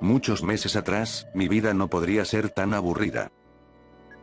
muchos meses atrás, mi vida no podría ser tan aburrida.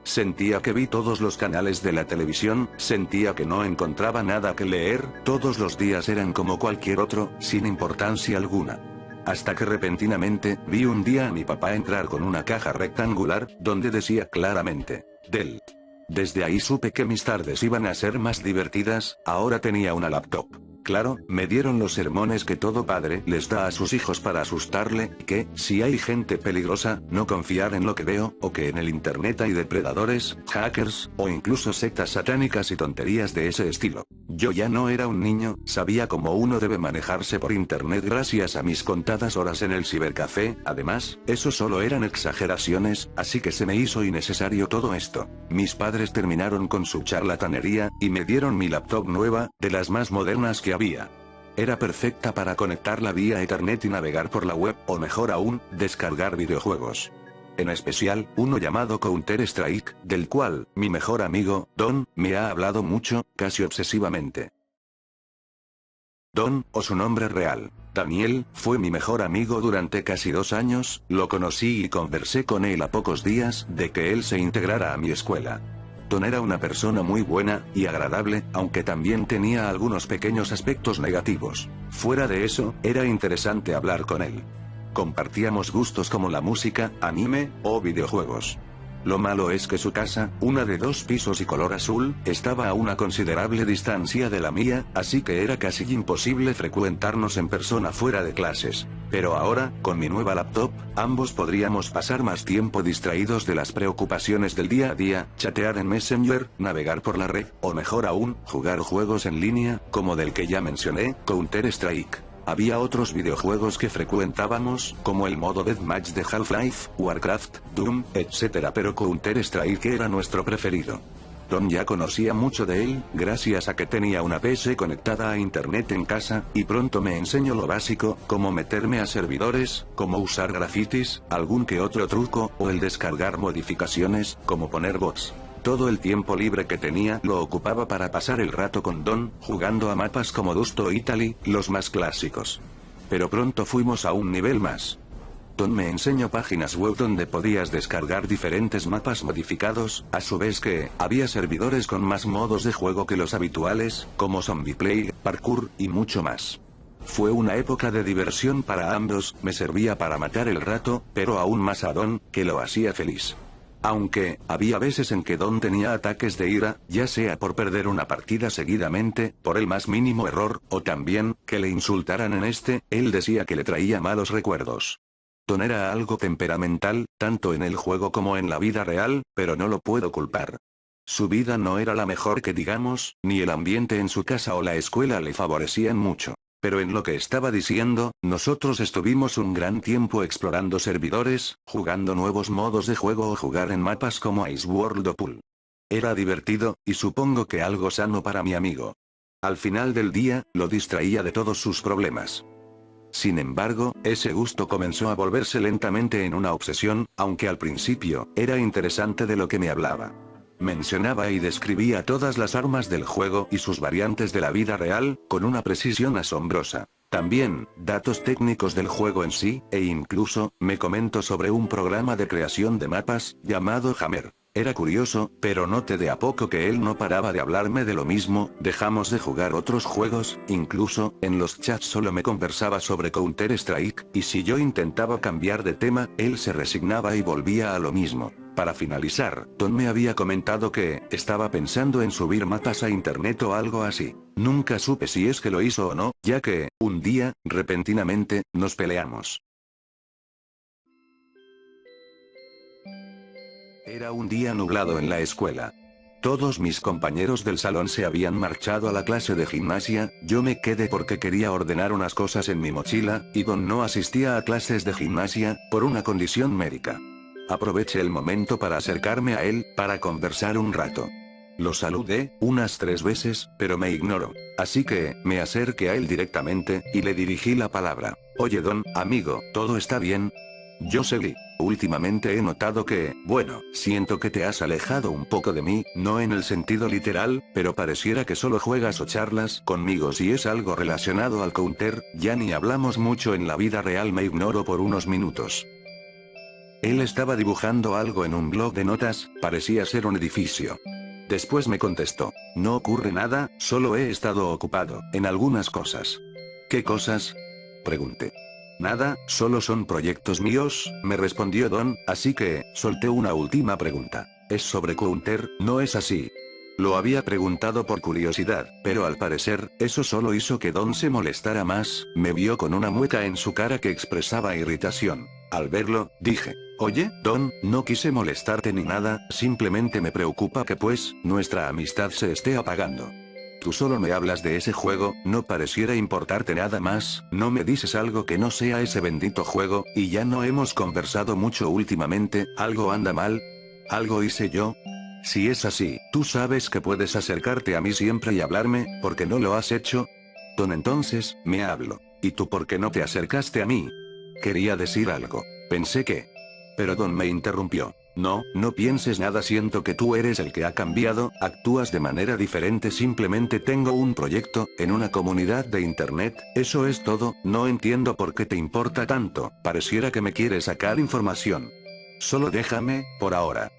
Sentía que vi todos los canales de la televisión, sentía que no encontraba nada que leer, todos los días eran como cualquier otro, sin importancia alguna. Hasta que repentinamente, vi un día a mi papá entrar con una caja rectangular, donde decía claramente, Dell. Desde ahí supe que mis tardes iban a ser más divertidas, ahora tenía una laptop. Claro, me dieron los sermones que todo padre les da a sus hijos para asustarle, que, si hay gente peligrosa, no confiar en lo que veo, o que en el internet hay depredadores, hackers, o incluso sectas satánicas y tonterías de ese estilo. Yo ya no era un niño, sabía cómo uno debe manejarse por internet gracias a mis contadas horas en el cibercafé, además, eso solo eran exageraciones, así que se me hizo innecesario todo esto. Mis padres terminaron con su charlatanería, y me dieron mi laptop nueva, de las más modernas que había. Era perfecta para conectarla vía Ethernet y navegar por la web, o mejor aún, descargar videojuegos. En especial, uno llamado Counter-Strike, del cual, mi mejor amigo, Don, me ha hablado mucho, casi obsesivamente. Don, o su nombre real, Daniel, fue mi mejor amigo durante casi 2 años, lo conocí y conversé con él a pocos días de que él se integrara a mi escuela. Don era una persona muy buena y agradable, aunque también tenía algunos pequeños aspectos negativos. Fuera de eso, era interesante hablar con él. Compartíamos gustos como la música, anime, o videojuegos. Lo malo es que su casa, una de 2 pisos y color azul, estaba a una considerable distancia de la mía, así que era casi imposible frecuentarnos en persona fuera de clases. Pero ahora, con mi nueva laptop, ambos podríamos pasar más tiempo distraídos de las preocupaciones del día a día, chatear en Messenger, navegar por la red, o mejor aún, jugar juegos en línea, como del que ya mencioné, Counter-Strike. Había otros videojuegos que frecuentábamos, como el modo Deathmatch de Half-Life, Warcraft, Doom, etc. Pero Counter-Strike era nuestro preferido. Don ya conocía mucho de él, gracias a que tenía una PC conectada a internet en casa, y pronto me enseñó lo básico, como meterme a servidores, cómo usar grafitis, algún que otro truco, o el descargar modificaciones, como poner bots. Todo el tiempo libre que tenía lo ocupaba para pasar el rato con Don, jugando a mapas como Dust o Italy, los más clásicos. Pero pronto fuimos a un nivel más. Don me enseñó páginas web donde podías descargar diferentes mapas modificados, a su vez que, había servidores con más modos de juego que los habituales, como Zombie Play, Parkour, y mucho más. Fue una época de diversión para ambos, me servía para matar el rato, pero aún más a Don, que lo hacía feliz. Aunque, había veces en que Don tenía ataques de ira, ya sea por perder una partida seguidamente, por el más mínimo error, o también, que le insultaran él decía que le traía malos recuerdos. Don era algo temperamental, tanto en el juego como en la vida real, pero no lo puedo culpar. Su vida no era la mejor que digamos, ni el ambiente en su casa o la escuela le favorecían mucho. Pero en lo que estaba diciendo, nosotros estuvimos un gran tiempo explorando servidores, jugando nuevos modos de juego o jugar en mapas como Ice World o Pool. Era divertido, y supongo que algo sano para mi amigo. Al final del día, lo distraía de todos sus problemas. Sin embargo, ese gusto comenzó a volverse lentamente en una obsesión, aunque al principio, era interesante de lo que me hablaba. Mencionaba y describía todas las armas del juego y sus variantes de la vida real, con una precisión asombrosa. También, datos técnicos del juego en sí, e incluso, me comentó sobre un programa de creación de mapas, llamado Hammer. Era curioso, pero noté de a poco que él no paraba de hablarme de lo mismo, dejamos de jugar otros juegos, incluso, en los chats solo me conversaba sobre Counter-Strike, y si yo intentaba cambiar de tema, él se resignaba y volvía a lo mismo. Para finalizar, Don me había comentado que, estaba pensando en subir mapas a internet o algo así. Nunca supe si es que lo hizo o no, ya que, un día, repentinamente, nos peleamos. Era un día nublado en la escuela. Todos mis compañeros del salón se habían marchado a la clase de gimnasia, yo me quedé porque quería ordenar unas cosas en mi mochila, y Don no asistía a clases de gimnasia, por una condición médica. Aproveché el momento para acercarme a él, para conversar un rato. Lo saludé, unas 3 veces, pero me ignoró. Así que, me acerqué a él directamente, y le dirigí la palabra. Oye Don, amigo, ¿todo está bien? Yo seguí. Últimamente he notado que, bueno, siento que te has alejado un poco de mí, no en el sentido literal, pero pareciera que solo juegas o charlas conmigo si es algo relacionado al counter, ya ni hablamos mucho en la vida real, me ignoro por unos minutos. Él estaba dibujando algo en un bloc de notas, parecía ser un edificio. Después me contestó, no ocurre nada, solo he estado ocupado en algunas cosas. ¿Qué cosas? Pregunté. Nada, solo son proyectos míos, me respondió Don, así que, solté una última pregunta. Es sobre Counter, ¿no es así? Lo había preguntado por curiosidad, pero al parecer, eso solo hizo que Don se molestara más, me vio con una mueca en su cara que expresaba irritación. Al verlo, dije, oye, Don, no quise molestarte ni nada, simplemente me preocupa que pues, nuestra amistad se esté apagando. Tú solo me hablas de ese juego, no pareciera importarte nada más, no me dices algo que no sea ese bendito juego, y ya no hemos conversado mucho últimamente, ¿algo anda mal? ¿Algo hice yo? Si es así, tú sabes que puedes acercarte a mí siempre y hablarme, ¿por qué no lo has hecho? Don, entonces, me hablo. ¿Y tú por qué no te acercaste a mí? Quería decir algo. Pensé que... Pero Don me interrumpió. No, no pienses nada, siento que tú eres el que ha cambiado, actúas de manera diferente, simplemente tengo un proyecto, en una comunidad de internet, eso es todo, no entiendo por qué te importa tanto, pareciera que me quieres sacar información. Solo déjame, por ahora.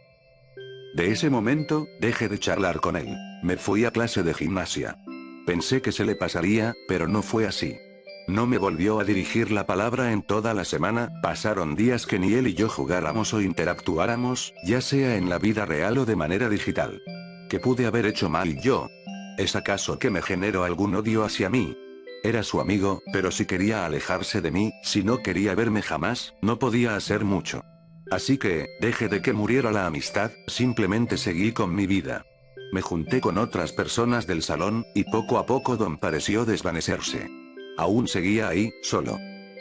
De ese momento, dejé de charlar con él. Me fui a clase de gimnasia. Pensé que se le pasaría, pero no fue así. No me volvió a dirigir la palabra en toda la semana, pasaron días que ni él y yo jugáramos o interactuáramos, ya sea en la vida real o de manera digital. ¿Qué pude haber hecho mal yo? ¿Es acaso que me generó algún odio hacia mí? Era su amigo, pero si quería alejarse de mí, si no quería verme jamás, no podía hacer mucho. Así que, dejé de que muriera la amistad, simplemente seguí con mi vida. Me junté con otras personas del salón, y poco a poco Don pareció desvanecerse. Aún seguía ahí, solo.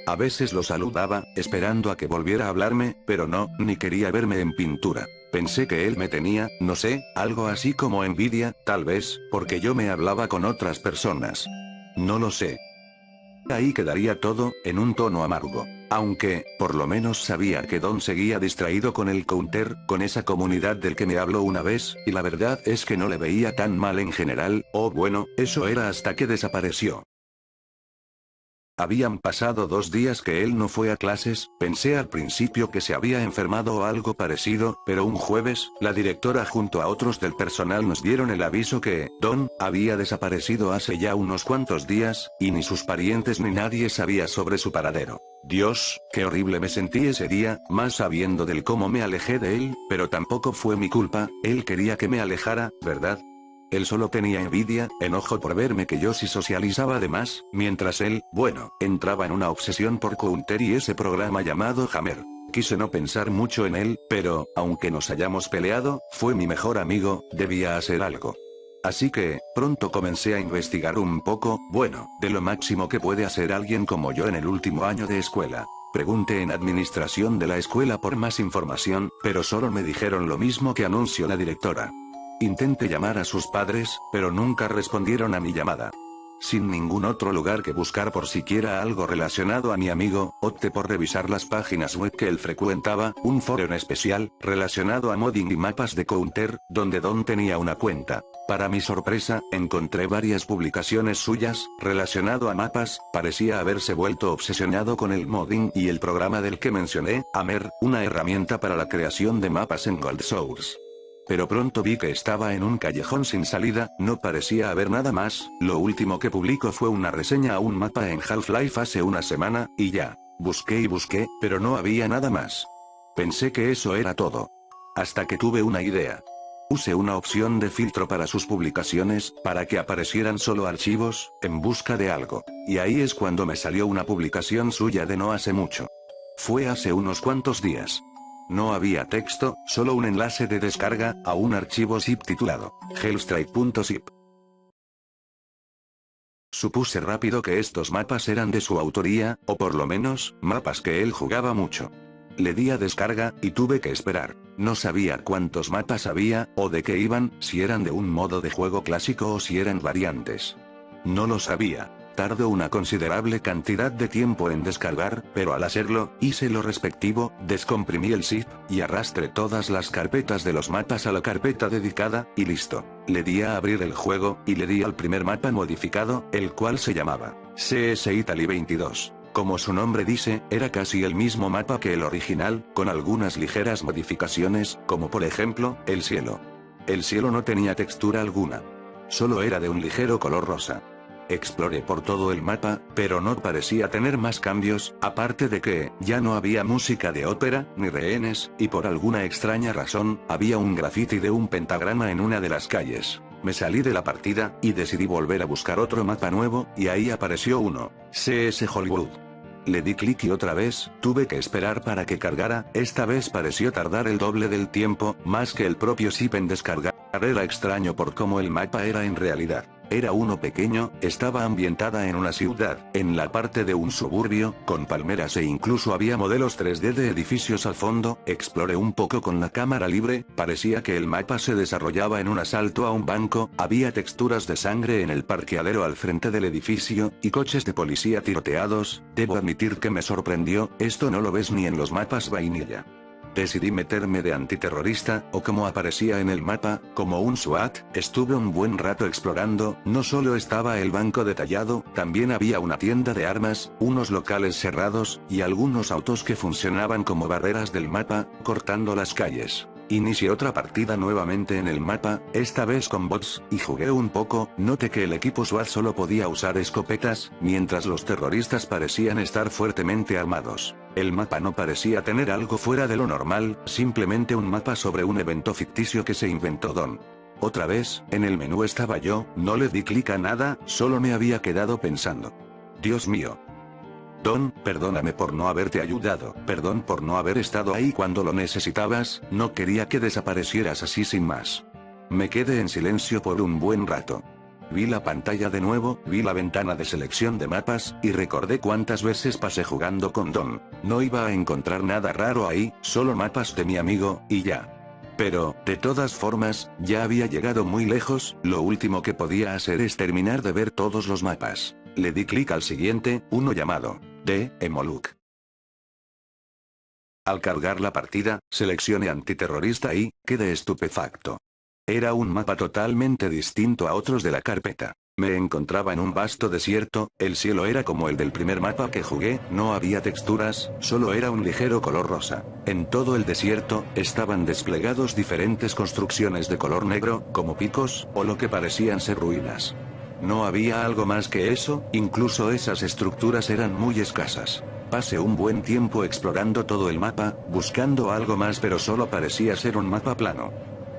A veces lo saludaba, esperando a que volviera a hablarme, pero no, ni quería verme en pintura. Pensé que él me tenía, no sé, algo así como envidia, tal vez, porque yo me hablaba con otras personas. No lo sé. Ahí quedaría todo, en un tono amargo. Aunque, por lo menos sabía que Don seguía distraído con el counter, con esa comunidad del que me habló una vez, y la verdad es que no le veía tan mal en general, o bueno, eso era hasta que desapareció. Habían pasado 2 días que él no fue a clases, pensé al principio que se había enfermado o algo parecido, pero un jueves, la directora junto a otros del personal nos dieron el aviso que, Don, había desaparecido hace ya unos cuantos días, y ni sus parientes ni nadie sabía sobre su paradero. Dios, qué horrible me sentí ese día, más sabiendo del cómo me alejé de él, pero tampoco fue mi culpa, él quería que me alejara, ¿verdad? Él solo tenía envidia, enojo por verme que yo sí socializaba de más, mientras él, bueno, entraba en una obsesión por Counter y ese programa llamado Hammer. Quise no pensar mucho en él, pero, aunque nos hayamos peleado, fue mi mejor amigo, debía hacer algo. Así que, pronto comencé a investigar un poco, bueno, de lo máximo que puede hacer alguien como yo en el último año de escuela. Pregunté en administración de la escuela por más información, pero solo me dijeron lo mismo que anunció la directora. Intenté llamar a sus padres, pero nunca respondieron a mi llamada. Sin ningún otro lugar que buscar por siquiera algo relacionado a mi amigo, opté por revisar las páginas web que él frecuentaba, un foro en especial, relacionado a modding y mapas de Counter, donde Don tenía una cuenta. Para mi sorpresa, encontré varias publicaciones suyas, relacionado a mapas, parecía haberse vuelto obsesionado con el modding y el programa del que mencioné, Hammer, una herramienta para la creación de mapas en Gold Source. Pero pronto vi que estaba en un callejón sin salida, no parecía haber nada más, lo último que publicó fue una reseña a un mapa en Half-Life hace una semana, y ya. Busqué y busqué, pero no había nada más. Pensé que eso era todo. Hasta que tuve una idea. Usé una opción de filtro para sus publicaciones, para que aparecieran solo archivos, en busca de algo. Y ahí es cuando me salió una publicación suya de no hace mucho. Fue hace unos cuantos días. No había texto, solo un enlace de descarga, a un archivo zip titulado hellstrike.zip. Supuse rápido que estos mapas eran de su autoría, o por lo menos, mapas que él jugaba mucho. Le di a descarga, y tuve que esperar. No sabía cuántos mapas había, o de qué iban, si eran de un modo de juego clásico o si eran variantes. No lo sabía. tardó una considerable cantidad de tiempo en descargar, pero al hacerlo, hice lo respectivo, descomprimí el zip, y arrastré todas las carpetas de los mapas a la carpeta dedicada, y listo. Le di a abrir el juego, y le di al primer mapa modificado, el cual se llamaba CS Italy 22. Como su nombre dice, era casi el mismo mapa que el original, con algunas ligeras modificaciones, como por ejemplo, el cielo. El cielo no tenía textura alguna. Solo era de un ligero color rosa. Exploré por todo el mapa, pero no parecía tener más cambios, aparte de que, ya no había música de ópera, ni rehenes, y por alguna extraña razón, había un graffiti de un pentagrama en una de las calles. Me salí de la partida, y decidí volver a buscar otro mapa nuevo, y ahí apareció uno, CS Hollywood. Le di clic y otra vez, tuve que esperar para que cargara, esta vez pareció tardar el doble del tiempo, más que el propio zip en descargar. Era extraño por cómo el mapa era en realidad. Era uno pequeño, estaba ambientada en una ciudad, en la parte de un suburbio, con palmeras e incluso había modelos 3D de edificios al fondo. Exploré un poco con la cámara libre, parecía que el mapa se desarrollaba en un asalto a un banco, había texturas de sangre en el parqueadero al frente del edificio, y coches de policía tiroteados. Debo admitir que me sorprendió, esto no lo ves ni en los mapas vainilla. Decidí meterme de antiterrorista, o como aparecía en el mapa, como un SWAT. Estuve un buen rato explorando, no solo estaba el banco detallado, también había una tienda de armas, unos locales cerrados, y algunos autos que funcionaban como barreras del mapa, cortando las calles. Inicié otra partida nuevamente en el mapa, esta vez con bots, y jugué un poco. Noté que el equipo SWAT solo podía usar escopetas, mientras los terroristas parecían estar fuertemente armados. El mapa no parecía tener algo fuera de lo normal, simplemente un mapa sobre un evento ficticio que se inventó Don. Otra vez, en el menú estaba yo, no le di clic a nada, solo me había quedado pensando. Dios mío. Don, perdóname por no haberte ayudado, perdón por no haber estado ahí cuando lo necesitabas, no quería que desaparecieras así sin más. Me quedé en silencio por un buen rato. Vi la pantalla de nuevo, vi la ventana de selección de mapas, y recordé cuántas veces pasé jugando con Don. No iba a encontrar nada raro ahí, solo mapas de mi amigo, y ya. Pero, de todas formas, ya había llegado muy lejos, lo último que podía hacer es terminar de ver todos los mapas. Le di clic al siguiente, uno llamado Emoluk. Al cargar la partida, seleccioné antiterrorista y quedé estupefacto. Era un mapa totalmente distinto a otros de la carpeta. Me encontraba en un vasto desierto, el cielo era como el del primer mapa que jugué, no había texturas, solo era un ligero color rosa. En todo el desierto, estaban desplegados diferentes construcciones de color negro, como picos, o lo que parecían ser ruinas. No había algo más que eso, incluso esas estructuras eran muy escasas. Pasé un buen tiempo explorando todo el mapa, buscando algo más, pero solo parecía ser un mapa plano.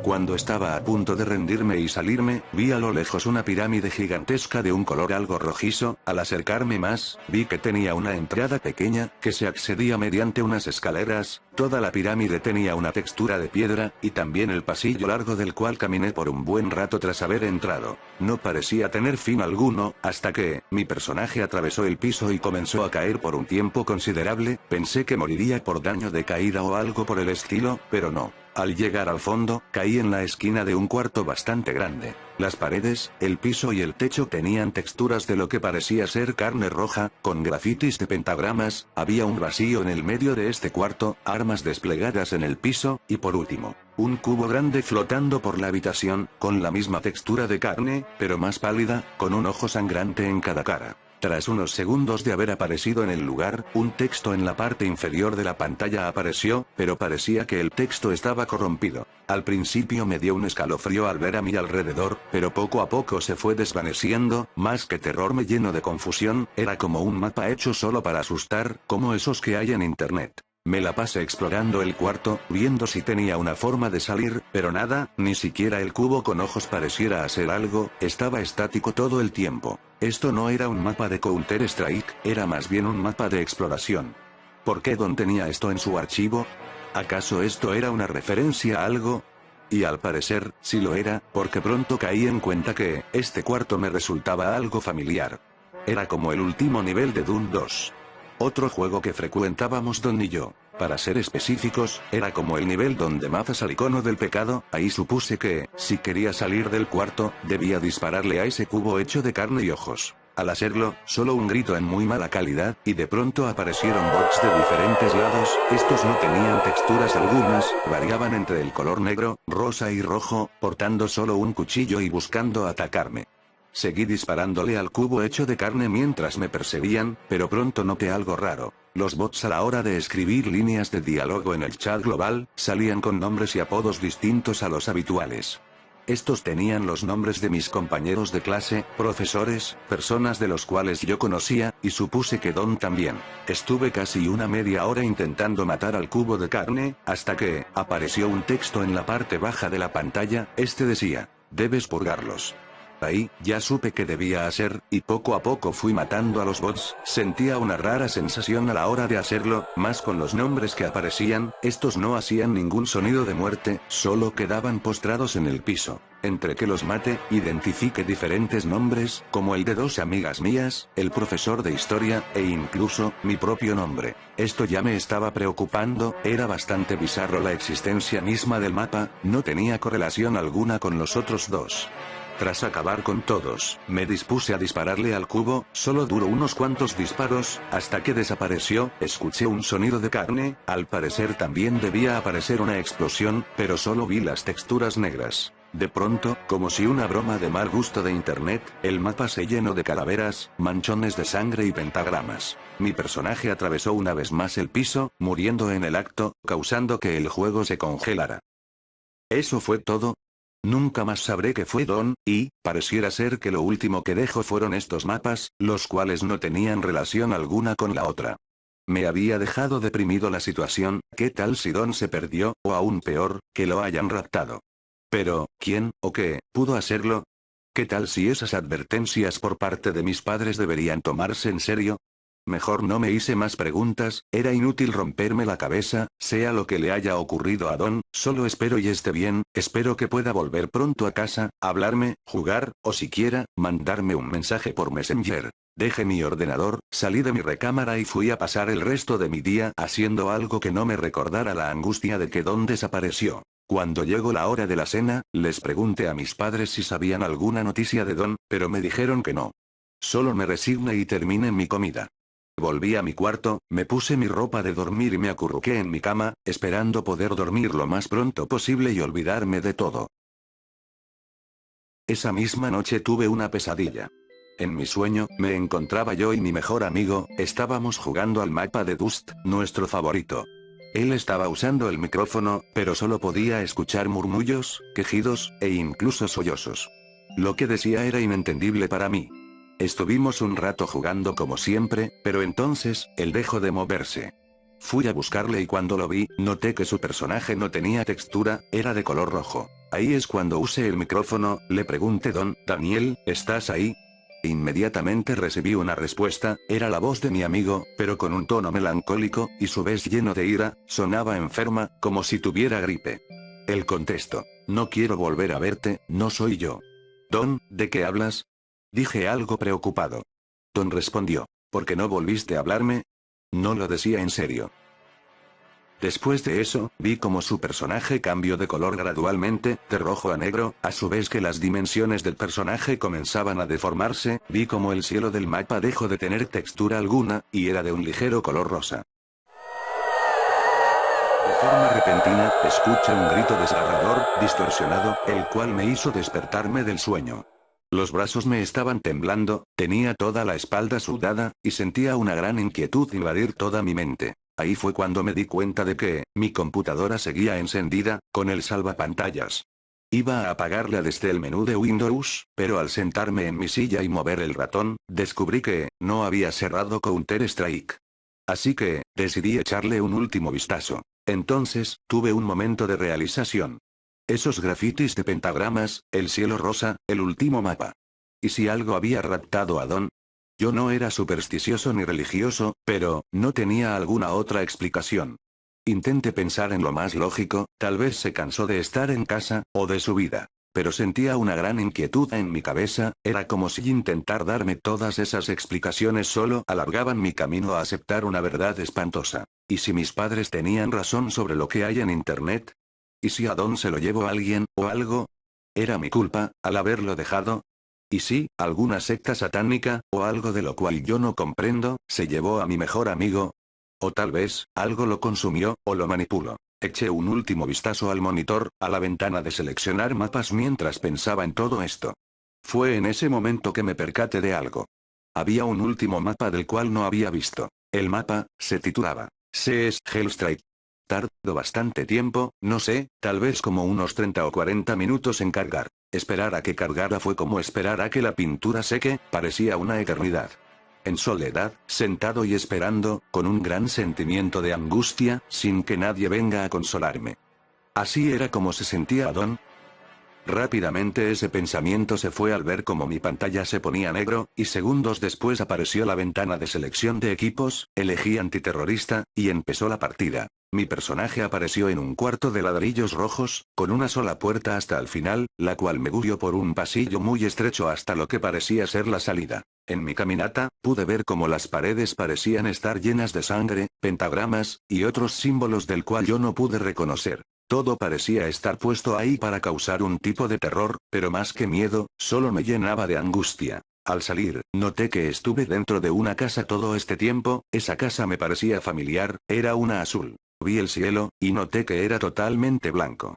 Cuando estaba a punto de rendirme y salirme, vi a lo lejos una pirámide gigantesca de un color algo rojizo. Al acercarme más, vi que tenía una entrada pequeña, que se accedía mediante unas escaleras. Toda la pirámide tenía una textura de piedra, y también el pasillo largo del cual caminé por un buen rato tras haber entrado. No parecía tener fin alguno, hasta que, mi personaje atravesó el piso y comenzó a caer por un tiempo considerable. Pensé que moriría por daño de caída o algo por el estilo, pero no. Al llegar al fondo, caí en la esquina de un cuarto bastante grande. Las paredes, el piso y el techo tenían texturas de lo que parecía ser carne roja, con grafitis de pentagramas. Había un vacío en el medio de este cuarto, armas desplegadas en el piso, y por último, un cubo grande flotando por la habitación, con la misma textura de carne, pero más pálida, con un ojo sangrante en cada cara. Tras unos segundos de haber aparecido en el lugar, un texto en la parte inferior de la pantalla apareció, pero parecía que el texto estaba corrompido. Al principio me dio un escalofrío al ver a mi alrededor, pero poco a poco se fue desvaneciendo. Más que terror me llenó de confusión, era como un mapa hecho solo para asustar, como esos que hay en internet. Me la pasé explorando el cuarto, viendo si tenía una forma de salir, pero nada, ni siquiera el cubo con ojos pareciera hacer algo, estaba estático todo el tiempo. Esto no era un mapa de Counter-Strike, era más bien un mapa de exploración. ¿Por qué Don tenía esto en su archivo? ¿Acaso esto era una referencia a algo? Y al parecer, sí lo era, porque pronto caí en cuenta que, este cuarto me resultaba algo familiar. Era como el último nivel de Doom 2. Otro juego que frecuentábamos Don y yo. Para ser específicos, era como el nivel donde mazas al icono del pecado. Ahí supuse que, si quería salir del cuarto, debía dispararle a ese cubo hecho de carne y ojos. Al hacerlo, solo un grito en muy mala calidad, y de pronto aparecieron bots de diferentes lados, estos no tenían texturas algunas, variaban entre el color negro, rosa y rojo, portando solo un cuchillo y buscando atacarme. Seguí disparándole al cubo hecho de carne mientras me perseguían, pero pronto noté algo raro. Los bots a la hora de escribir líneas de diálogo en el chat global, salían con nombres y apodos distintos a los habituales. Estos tenían los nombres de mis compañeros de clase, profesores, personas de los cuales yo conocía, y supuse que Don también. Estuve casi una media hora intentando matar al cubo de carne, hasta que apareció un texto en la parte baja de la pantalla, este decía: debes purgarlos. Ahí, ya supe qué debía hacer, y poco a poco fui matando a los bots. Sentía una rara sensación a la hora de hacerlo, más con los nombres que aparecían, estos no hacían ningún sonido de muerte, solo quedaban postrados en el piso. Entre que los mate, identifique diferentes nombres, como el de dos amigas mías, el profesor de historia, e incluso, mi propio nombre. Esto ya me estaba preocupando, era bastante bizarro la existencia misma del mapa, no tenía correlación alguna con los otros dos. Tras acabar con todos, me dispuse a dispararle al cubo, solo duró unos cuantos disparos, hasta que desapareció, escuché un sonido de carne, al parecer también debía aparecer una explosión, pero solo vi las texturas negras. De pronto, como si una broma de mal gusto de internet, el mapa se llenó de calaveras, manchones de sangre y pentagramas. Mi personaje atravesó una vez más el piso, muriendo en el acto, causando que el juego se congelara. Eso fue todo. Nunca más sabré qué fue Don, y, pareciera ser que lo último que dejó fueron estos mapas, los cuales no tenían relación alguna con la otra. Me había dejado deprimido la situación, ¿qué tal si Don se perdió, o aún peor, que lo hayan raptado? Pero, ¿quién, o qué, pudo hacerlo? ¿Qué tal si esas advertencias por parte de mis padres deberían tomarse en serio? Mejor no me hice más preguntas, era inútil romperme la cabeza, sea lo que le haya ocurrido a Don, solo espero y esté bien, espero que pueda volver pronto a casa, hablarme, jugar, o siquiera, mandarme un mensaje por Messenger. Dejé mi ordenador, salí de mi recámara y fui a pasar el resto de mi día haciendo algo que no me recordara la angustia de que Don desapareció. Cuando llegó la hora de la cena, les pregunté a mis padres si sabían alguna noticia de Don, pero me dijeron que no. Solo me resigné y terminé mi comida. Volví a mi cuarto, me puse mi ropa de dormir y me acurruqué en mi cama, esperando poder dormir lo más pronto posible y olvidarme de todo. Esa misma noche tuve una pesadilla. En mi sueño, me encontraba yo y mi mejor amigo, estábamos jugando al mapa de Dust, nuestro favorito. Él estaba usando el micrófono, pero solo podía escuchar murmullos, quejidos, e incluso sollozos. Lo que decía era inentendible para mí. Estuvimos un rato jugando como siempre, pero entonces, él dejó de moverse. Fui a buscarle y cuando lo vi, noté que su personaje no tenía textura, era de color rojo. Ahí es cuando usé el micrófono, le pregunté: Don Daniel, ¿estás ahí? Inmediatamente recibí una respuesta, era la voz de mi amigo, pero con un tono melancólico, y su vez lleno de ira, sonaba enferma, como si tuviera gripe. Él contestó: no quiero volver a verte, no soy yo. Don, ¿de qué hablas? Dije algo preocupado. Don respondió: ¿por qué no volviste a hablarme? No lo decía en serio. Después de eso, vi como su personaje cambió de color gradualmente, de rojo a negro, a su vez que las dimensiones del personaje comenzaban a deformarse, vi como el cielo del mapa dejó de tener textura alguna, y era de un ligero color rosa. De forma repentina, escuché un grito desgarrador, distorsionado, el cual me hizo despertarme del sueño. Los brazos me estaban temblando, tenía toda la espalda sudada, y sentía una gran inquietud invadir toda mi mente. Ahí fue cuando me di cuenta de que, mi computadora seguía encendida, con el salvapantallas. Iba a apagarla desde el menú de Windows, pero al sentarme en mi silla y mover el ratón, descubrí que, no había cerrado Counter-Strike. Así que, decidí echarle un último vistazo. Entonces, tuve un momento de realización. Esos grafitis de pentagramas, el cielo rosa, el último mapa. ¿Y si algo había raptado a Don? Yo no era supersticioso ni religioso, pero, no tenía alguna otra explicación. Intenté pensar en lo más lógico, tal vez se cansó de estar en casa, o de su vida. Pero sentía una gran inquietud en mi cabeza, era como si intentar darme todas esas explicaciones solo alargaban mi camino a aceptar una verdad espantosa. ¿Y si mis padres tenían razón sobre lo que hay en internet? ¿Y si a Don se lo llevó alguien, o algo? ¿Era mi culpa, al haberlo dejado? Y sí, alguna secta satánica, o algo de lo cual yo no comprendo, se llevó a mi mejor amigo. O tal vez, algo lo consumió, o lo manipuló. Eché un último vistazo al monitor, a la ventana de seleccionar mapas mientras pensaba en todo esto. Fue en ese momento que me percaté de algo. Había un último mapa del cual no había visto. El mapa, se titulaba CS Hellstrike. Tardó bastante tiempo, no sé, tal vez como unos 30 o 40 minutos en cargar. Esperar a que cargara fue como esperar a que la pintura seque, parecía una eternidad. En soledad, sentado y esperando, con un gran sentimiento de angustia, sin que nadie venga a consolarme. Así era como se sentía Adón. Rápidamente ese pensamiento se fue al ver cómo mi pantalla se ponía negro, y segundos después apareció la ventana de selección de equipos, elegí antiterrorista, y empezó la partida. Mi personaje apareció en un cuarto de ladrillos rojos, con una sola puerta hasta el final, la cual me guió por un pasillo muy estrecho hasta lo que parecía ser la salida. En mi caminata, pude ver cómo las paredes parecían estar llenas de sangre, pentagramas, y otros símbolos del cual yo no pude reconocer. Todo parecía estar puesto ahí para causar un tipo de terror, pero más que miedo, solo me llenaba de angustia. Al salir, noté que estuve dentro de una casa todo este tiempo, esa casa me parecía familiar, era una azul. Vi el cielo, y noté que era totalmente blanco.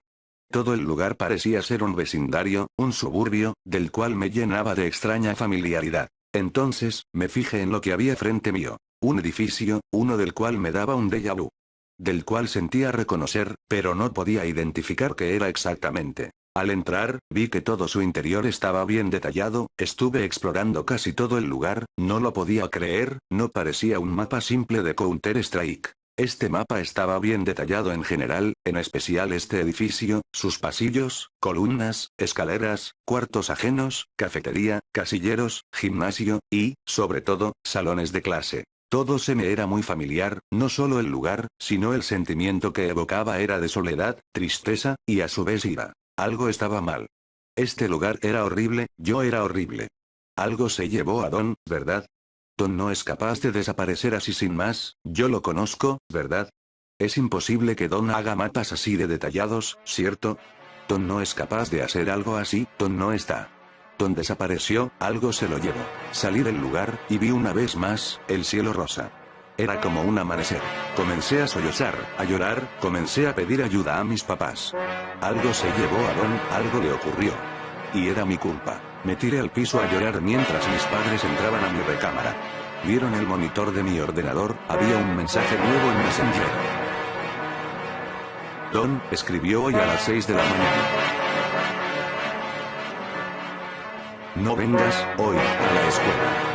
Todo el lugar parecía ser un vecindario, un suburbio, del cual me llenaba de extraña familiaridad. Entonces, me fijé en lo que había frente mío. Un edificio, uno del cual me daba un déjà vu. Del cual sentía reconocer, pero no podía identificar qué era exactamente. Al entrar, vi que todo su interior estaba bien detallado, estuve explorando casi todo el lugar, no lo podía creer, no parecía un mapa simple de Counter-Strike. Este mapa estaba bien detallado en general, en especial este edificio, sus pasillos, columnas, escaleras, cuartos ajenos, cafetería, casilleros, gimnasio, y, sobre todo, salones de clase. Todo se me era muy familiar, no solo el lugar, sino el sentimiento que evocaba era de soledad, tristeza, y a su vez ira. Algo estaba mal. Este lugar era horrible, yo era horrible. Algo se llevó a Don, ¿verdad? Don no es capaz de desaparecer así sin más, yo lo conozco, ¿verdad? Es imposible que Don haga mapas así de detallados, ¿cierto? Don no es capaz de hacer algo así, Don no está. Don desapareció, algo se lo llevó. Salí del lugar, y vi una vez más, el cielo rosa. Era como un amanecer. Comencé a sollozar, a llorar, comencé a pedir ayuda a mis papás. Algo se llevó a Don, algo le ocurrió. Y era mi culpa. Me tiré al piso a llorar mientras mis padres entraban a mi recámara. Vieron el monitor de mi ordenador, había un mensaje nuevo en Messenger. Don, escribió hoy a las 6 de la mañana. No vengas, hoy, a la escuela.